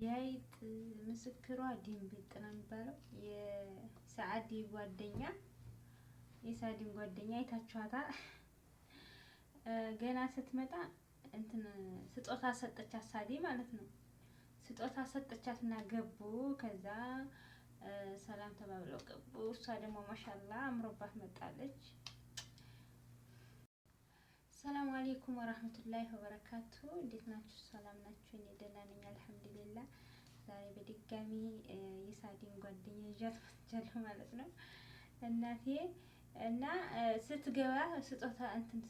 የአይጥ ምስክሯ ድንቢጥ ነው የሚባለው። የሰዓዲ ጓደኛ የሳዲን ጓደኛ አይታችኋታል። ገና ስትመጣ እንትን ስጦታ ሰጠቻት፣ ሳዲ ማለት ነው። ስጦታ ሰጠቻትና ገቡ። ከዛ ሰላም ተባብለው ገቡ። እሷ ደግሞ ማሻአላ አምሮባት መጣለች። ሰላም አለይኩም ወራህመቱላሂ ወበረካቱ። እንዴት ናችሁ? ሰላም ናችሁ? እኔ ደህና ነኝ አልሐምዱሊላህ። ዛሬ በድጋሚ የሳዲን ጓደኛ ይዣት መጥቻለሁ ማለት ነው። እናቴ እና ስትገባ ስጦታ እንትን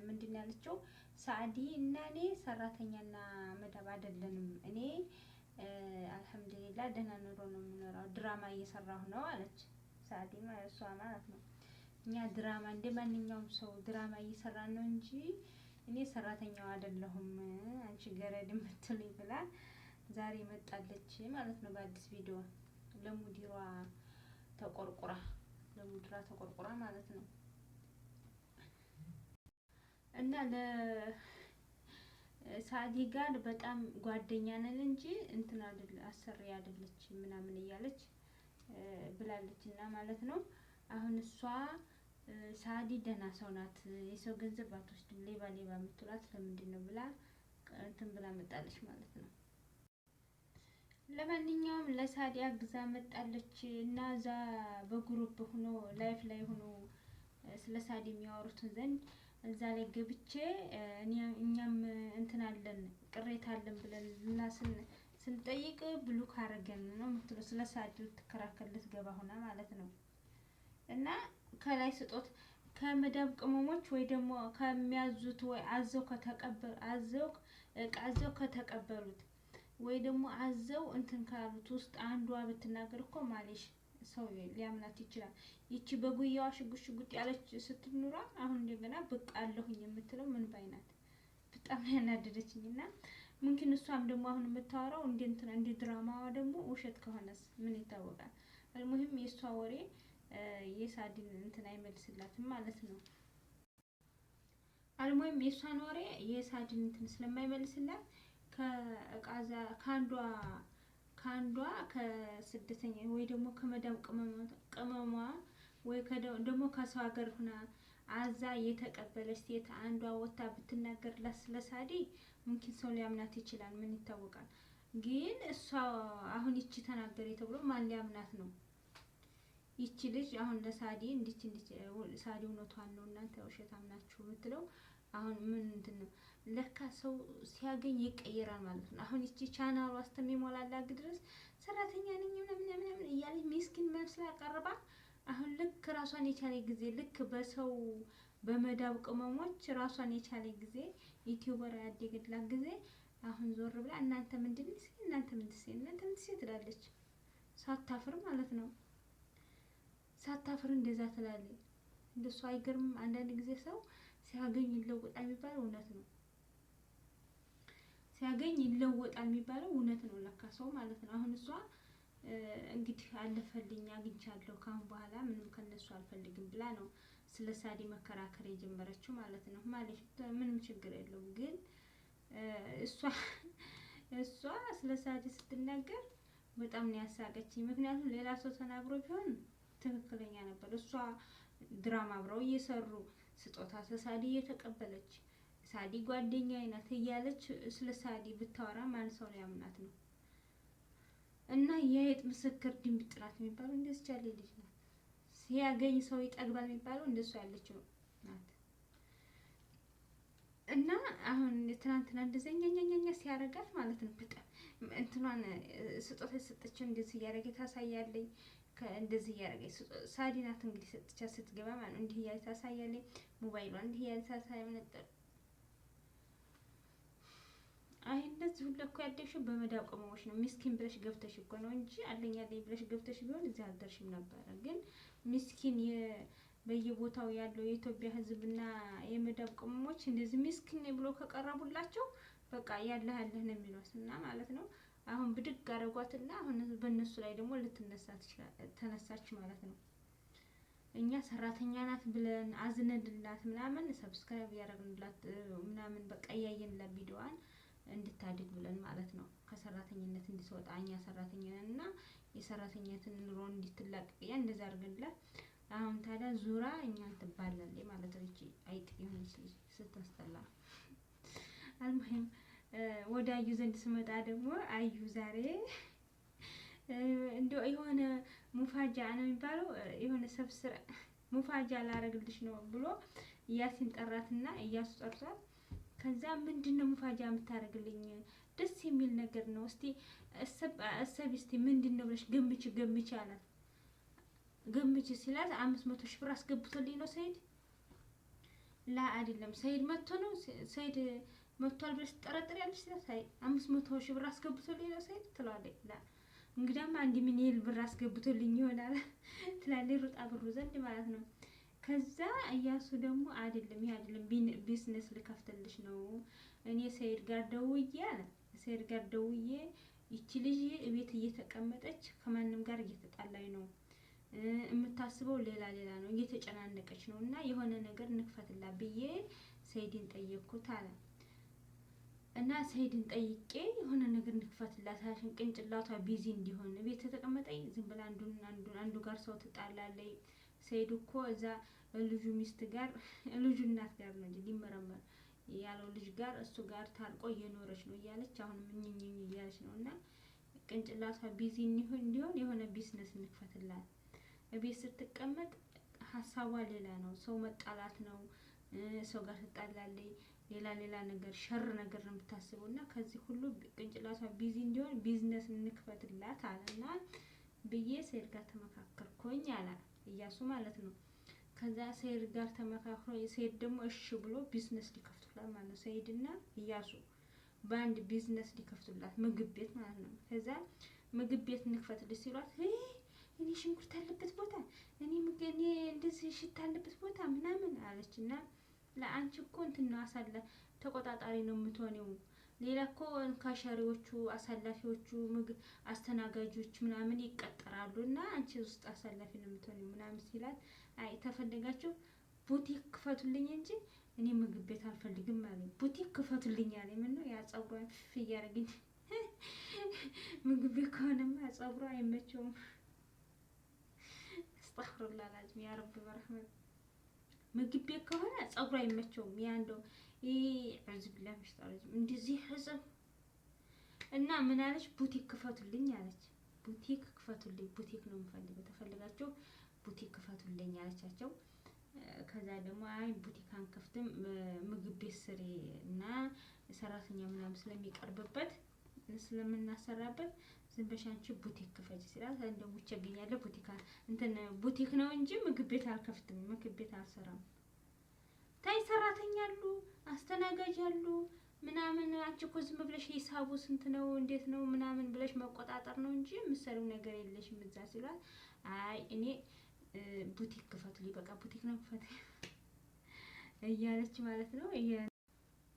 ምንድን ነው ያለችው? ሳዲ እና እኔ ሰራተኛና መዳብ አይደለንም። እኔ አልሐምዱሊላህ ደህና ኑሮ ነው የምኖረው፣ ድራማ እየሰራሁ ነው አለች። ሳዲ ማለት እሷ ማለት ነው። እኛ ድራማ እንደ ማንኛውም ሰው ድራማ እየሰራን ነው እንጂ እኔ ሰራተኛው አይደለሁም አንቺ ገረድ የምትሉኝ ብላ ዛሬ መጣለች ማለት ነው። በአዲስ ቪዲዮ ለሙዲሯ ተቆርቁራ ማለት ነው። እና ለሳዲ ጋር በጣም ጓደኛ ነን እንጂ እንትን አይደል አሰሪ አይደለች ምናምን እያለች ብላለች እና ማለት ነው። አሁን እሷ ሳዲ ደህና ሰው ናት፣ የሰው ገንዘብ አትወስድም፣ ሌባ የምትሏት ለምንድን ነው ብላ እንትን ብላ መጣለች ማለት ነው። ለማንኛውም ለሳዲ አግዛ መጣለች እና እዛ በግሩፕ ሆኖ ላይፍ ላይ ሆኖ ስለ ሳዲ የሚያወሩትን ዘንድ እዛ ላይ ገብቼ እኛም እንትን አለን ቅሬታ አለን ብለን እና ስንጠይቅ ብሎክ አረገን ነው የምትለው። ስለ ሳዲ ልትከራከር ልትገባ ሆና ማለት ነው። እና ከላይ ስጦት ከመዳብ ቅመሞች ወይ ደግሞ ከሚያዙት ወይ አዘው ከተቀበሉት ወይ ደግሞ አዘው እንትን ካሉት ውስጥ አንዷ ብትናገር እኮ ማለሽ ሰው ሊያምናት ይችላል። ይቺ በጉያዋ ሽጉጥ ያለች ስትኑራ አሁን እንደገና ብቅ አለሁኝ የምትለው ምን ባይናት በጣም ያናደደችኝና ምንኪን እሷም ደግሞ አሁን የምታወራው እንደ ድራማዋ ደግሞ ውሸት ከሆነስ ምን ይታወቃል። ሙሂም የእሷ ወሬ የሳዲን እንትን አይመልስላትም ማለት ነው። አልሙሂም የእሷን ወሬ የሳዲን እንትን ስለማይመልስላት ከአንዷ ከስደተኛ ወይ ደግሞ ከመዳም ቅመሟ ወይ ደግሞ ከሰው ሀገር ሆና አዛ የተቀበለች ሴት አንዷ ወታ ብትናገርላት ስለሳዲ ሙምኪን ሰው ሊያምናት ይችላል። ምን ይታወቃል። ግን እሷ አሁን ይቺ ተናገረ ተብሎ ማን ሊያምናት ነው? ይቺ ልጅ አሁን ለሳዲ እንዲች ሳዲ እውነቷን ነው እናንተ ውሸታም ናችሁ የምትለው አሁን ምንድን ነው? ለካ ሰው ሲያገኝ ይቀየራል ማለት ነው። አሁን ይቺ ቻናሏ እስከሚሞላላት ድረስ ሰራተኛ ነኝ ምናምን እያለች ሚስኪን መስላ ቀርባ አሁን ልክ ራሷን የቻለ ጊዜ ልክ በሰው በመዳብ ቅመሞች ራሷን የቻለ ጊዜ ዩቲዩበር ያደገላት ጊዜ አሁን ዞር ብላ እናንተ ምንድን ትላለች። ሳታፍር ማለት ነው። ሳታፍር እንደዛ ትላለች። እንደሱ አይገርምም? አንዳንድ ጊዜ ሰው ሲያገኝ ይለወጣል የሚባለው እውነት ነው። ሲያገኝ ይለወጣል የሚባለው እውነት ነው ለካ ሰው ማለት ነው። አሁን እሷ እንግዲህ አለፈልኝ አግኝቻለሁ ካሁን በኋላ ምንም ከነሱ አልፈልግም ብላ ነው ስለ ሳዲ መከራከር የጀመረችው ማለት ነው። ማለት ምንም ችግር የለውም። ግን እሷ ስለ ሳዲ ስትናገር በጣም ነው ያሳቀችኝ። ምክንያቱም ሌላ ሰው ተናግሮ ቢሆን ትክክለኛ ነበር። እሷ ድራማ አብረው እየሰሩ ስጦታ ከሳዲ እየተቀበለች ሳዲ ጓደኛዬ ናት እያለች ስለ ሳዲ ብታወራ ማን ሰው ሊያምናት ነው? እና የአይጥ ምስክር ድንቢጥ ናት የሚባለው እንደዚህ ያለ ልጅ ናት። ሲያገኝ ሰው ይጠግባል የሚባለው እንደሱ ያለችው ናት። እና አሁን ትናንትና እንደዘኛኛኛ ሲያረጋት ማለት ነው። በጣም እንትኗን ስጦታ የሰጠችው እንደዚህ እያረገች ታሳያለኝ። እንደዚህ እያረገች ሳዲ ናት እንግዲህ ሰጥቻት ስትገባ ማለት ነው። እንዲህ እያለች ታሳያለኝ። ሞባይሏን እንዲህ እያለች ታሳያለኝ ነበር። አይ እንደዚህ ሁሉ እኮ ያደግሽው በመዳብ ቅመሞች ነው። ሚስኪን ብለሽ ገብተሽ እኮ ነው እንጂ አለኝ ብለሽ ገብተሽ ቢሆን እዚህ አልደርሽም ነበረ። ግን ሚስኪን በየቦታው ያለው የኢትዮጵያ ሕዝብና የመዳብ ቅመሞች እንደዚህ ሚስኪን ብሎ ከቀረቡላቸው በቃ ያለህ ነው የሚሏት እና ማለት ነው። አሁን ብድግ አረጓትና አሁን በእነሱ ላይ ደግሞ ተነሳች ማለት ነው። እኛ ሰራተኛ ናት ብለን አዝነንላት ምናምን ሰብስክራይብ ያደረግንላት ምናምን በቃ እያየንላት ቪዲዮዋን እንድታድግ ብለን ማለት ነው። ከሰራተኝነት እንድትወጣ እኛ ሰራተኛ ነን እና የሰራተኛትን ኑሮ እንድትላቀቅ እንደዛ አድርገንላት። አሁን ታዲያ ዙራ እኛን ትባላለች ማለት ነው። እቺ አይጥ የሆነች ልጅ ስታስጠላ። አልሙሂም ወደ አዩ ዘንድ ስመጣ ደግሞ አዩ ዛሬ እንደው የሆነ ሙፋጃ ነው የሚባለው የሆነ ሰብስረ ሙፋጃ ላረግልሽ ነው ብሎ እያሲን ጠራትና እያሱ ጠርቷት። ከዛ ምንድነው ሙፋጃ የምታረግልኝ? ደስ የሚል ነገር ነው። እስቲ እሰብ እስቲ ምንድነው ብለሽ ገምች አላት። ገምች ሲላት 500 ሺህ ብር አስገብቶልኝ ነው ሰይድ። ላ አይደለም ሰይድ መጥቶ ነው ሰይድ መጥቷል ብለሽ ትጠረጥሪያለሽ? ሲላት 500 ሺህ ብር አስገብቶልኝ ነው ሰይድ ትላለች። ላ እንግዲያማ 1 ሚሊዮን ብር አስገብቶልኝ ይሆናል ትላለች ሩጣ ብሩ ዘንድ ማለት ነው። ከዛ እያሱ ደግሞ አይደለም ይሄ አይደለም ቢዝነስ ልከፍትልሽ ነው እኔ ሰይድ ጋር ደውዬ አለ። ሰይድ ጋር ደውዬ ይቺ ልጅ ቤት እየተቀመጠች ከማንም ጋር እየተጣላኝ ነው የምታስበው ሌላ ነው እየተጨናነቀች ነው እና የሆነ ነገር እንክፈትላት ብዬ ሰይድን ጠየቅኩት አለ። እና ሰይድን ጠይቄ የሆነ ነገር እንክፈትላት አልሽን ቅንጭላቷ ቢዚ እንዲሆን ቤት ተቀመጠኝ ዝም ብላ አንዱ ጋር ሰው ትጣላለች። ሰይድ እኮ እዛ ልጁ ሚስት ጋር ልጁ እናት ጋር ነው እንጂ ሊመረመር ያለው ልጅ ጋር እሱ ጋር ታርቆ እየኖረች ነው እያለች አሁን ምንኝኝ እያለች ነው እና ቅንጭላቷ ቢዚ እንዲሆን የሆነ ቢዝነስ እንክፈትላት። ቤት ስትቀመጥ ሀሳቧ ሌላ ነው፣ ሰው መጣላት ነው፣ ሰው ጋር ትጣላለች፣ ሌላ ነገር ሸር ነገር ነው የምታስበው እና ከዚህ ሁሉ ቅንጭላቷ ቢዚ እንዲሆን ቢዝነስ እንክፈትላት አለና ብዬ ሰይድ ጋር ተመካከርኩኝ አለ እያሱ ማለት ነው። ከዛ ሰይድ ጋር ተመካክሮ ሰይድ ደግሞ እሺ ብሎ ቢዝነስ ሊከፍቱላት ማለት ነው። ሰይድና እያሱ በአንድ ቢዝነስ ሊከፍቱላት ምግብ ቤት ማለት ነው። ከዛ ምግብ ቤት እንክፈትልሽ ሲሏት እኔ ሽንኩርት አለበት ቦታ እኔ እንደዚህ ሽታ አለበት ቦታ ምናምን አለችና ለአንቺ እኮ እንትን ነው ተቆጣጣሪ ነው የምትሆነው። ሌላ እኮ ካሸሪዎቹ አሳላፊዎቹ ምግብ አስተናጋጆች ምናምን ይቀጠራሉ እና አንቺ ውስጥ አሳላፊ ነው የምትሆነው ምናምን ሲላት አይ ተፈልጋችሁ ቡቲክ ክፈቱልኝ እንጂ እኔ ምግብ ቤት አልፈልግም ማለት ቡቲክ ክፈቱልኝ አለ። ምን ነው ያ ጸጉሯን ፍፍ እያደረግኝ ምግብ ቤት ከሆነማ ጸጉሯ አይመቸውም። አስተግፍሩላህ አልዓዚም ያ ረብ በረህመት ምግብ ቤት ከሆነ ጸጉሯ አይመቸውም። ያ እንደው አዕዙ ቢላሂ ሚነሽ ሸይጧን ረጂም እንደዚህ ህዝብ እና ምን አለች ቡቲክ ክፈቱልኝ አለች። ቡቲክ ክፈቱልኝ ቡቲክ ነው የምፈልገው ተፈልጋችሁ ቡቲክ ክፈቱልኝ አለቻቸው። ከዛ ደግሞ አይ ቡቲክ አንከፍትም ምግብ ቤት ስሪ እና ሰራተኛ ምናምን ስለሚቀርብበት ስለምናሰራበት ዝም ብለሽ አንቺ ቡቲክ ክፈች ሲላት እንደው ይቸገኛል ቡቲክ ነው እንጂ ምግብ ቤት አልከፍትም ምግብ ቤት አልሰራም። ታይ ሰራተኛ አሉ አስተናጋጅ አሉ ምናምን አንቺ እኮ ዝም ብለሽ ሂሳቡ ስንት ነው እንዴት ነው ምናምን ብለሽ መቆጣጠር ነው እንጂ የምትሰሪው ነገር የለሽም እዛ ሲሏት አይ እኔ ቡቲክ ክፈቱልኝ በቃ ቡቲክ ነው ክፈቱልኝ እያለች ማለት ነው።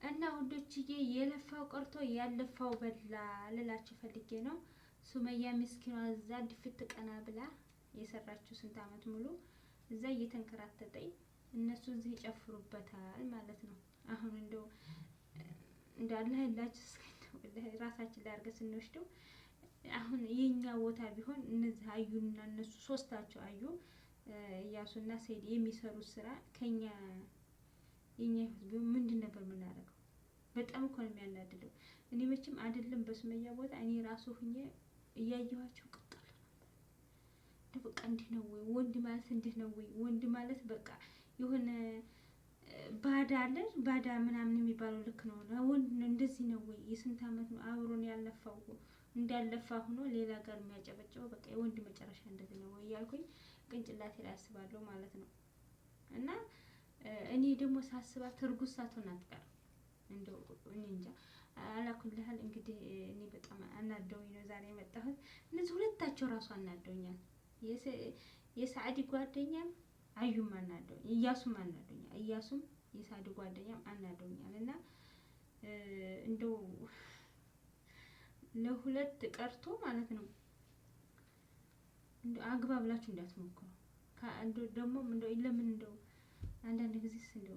እና ውዶችዬ የለፋው ቀርቶ ያለፋው በላ ልላችሁ ፈልጌ ነው። ሱመያ ምስኪኗ እዛ ድፍት ቀና ብላ የሰራችው ስንት አመት ሙሉ እዛ እየተንከራተተኝ እነሱ እዚህ ይጨፍሩበታል ማለት ነው። አሁን እንደው አላህ ያላችሁ ራሳችን ላይ አድርገን ስንወስደው አሁን የኛ ቦታ ቢሆን እነዚህ አዩና እነሱ ሶስታቸው አዩ እያሱና ሰይድ የሚሰሩት ስራ ከኛ የኛ ህዝብ ምንድን ነበር የምናደርገው? በጣም እኮ ነው የሚያናድደው። እኔ መቼም አይደለም በሱመያ ቦታ እኔ ራሱ ሁኜ እያየኋቸው ቅጠል ነበር። በቃ እንዲህ ነው ወይ ወንድ ማለት እንዲህ ነው ወይ ወንድ ማለት በቃ የሆነ ባዳ አለ ባዳ ምናምን የሚባለው ልክ ነው። ወንድ እንደዚህ ነው ወይ የስንት አመት ነው አብሮን ያለፋው እንዳለፋ ሆኖ ሌላ ጋር የሚያጨበጨበው በቃ የወንድ መጨረሻ እንደዚህ ነው ወይ ያልኩኝ ቅንጭላቴ ላይ አስባለሁ ማለት ነው። እና እኔ ደግሞ ሳስባት እርጉዝ ሳትሆን አትቀርም እንደው እኔ እንጃ አላኩልሃል። እንግዲህ እኔ በጣም አናደውኝ ነው ዛሬ የመጣሁት። እነዚህ ሁለታቸው ራሱ አናደውኛል። የሳዕዲ ጓደኛም አዩም አናደውኝ እያሱም አናደውኛል። እያሱም የሳዕዲ ጓደኛም አናደውኛል። እና እንደው ለሁለት ቀርቶ ማለት ነው እንደው አግባብላችሁ እንዳትሞክሩ። እንደው ደግሞ እንደው ለምን እንደው አንዳንድ ጊዜስ እንደው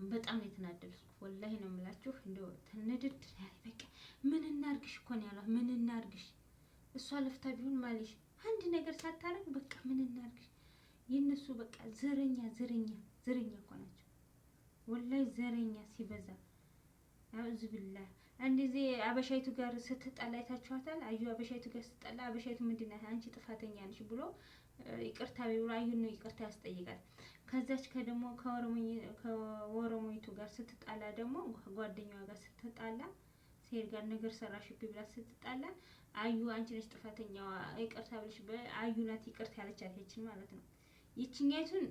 በጣም ነው የተናደድኩት። ወላሂ ነው የምላችሁ። እንደው ተነድድ በቃ ምን እናርግሽ እኮ ነው ያሏት። ምን እናርግሽ እሷ ለፍታ ቢሆን ማለሽ አንድ ነገር ሳታረግ በቃ ምን እናርግሽ። የነሱ በቃ ዘረኛ እኮ ናቸው። ወላሂ ዘረኛ ሲበዛ አውዝ ቢላህ። እንደዚህ አበሻይቱ ጋር ስትጣላ አይታችኋታል። አዩ አበሻይቱ ጋር ስትጣላ አበሻይቱ ምንድን ናት አንቺ ጥፋተኛ ነሽ ብሎ ይቅርታ ቢብሎ አዩን ነው ይቅርታ ያስጠይቃል። ከዛች ከደሞ ከኦሮሞይቱ ጋር ስትጣላ ደግሞ ጓደኛዋ ጋር ስትጣላ ሴት ጋር ነገር ሰራሽብኝ ብላ ስትጣላ አዩ አንቺ ነሽ ጥፋተኛዋ ይቅርታ ብለሽ በአዩ ናት ይቅርታ ያለቻት ይችን ማለት ነው። ይችኛይቱን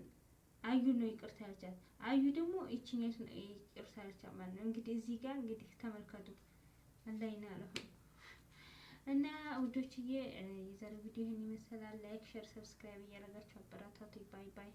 አዩ ነው ይቅርታ ያለቻት። አዩ ደግሞ ይችኛይቱን ይቅርታ ያለቻት ማለት ነው። እንግዲህ እዚህ ጋር እንግዲህ ተመልከቱ። አላህ ይናለሁ እና ውዶችዬ የዛሬው ቪዲዮ ይሄን ይመስላል። ላይክ፣ ሼር፣ ሰብስክራይብ እያደረጋችሁ አበረታቱ። ባይ ባይ።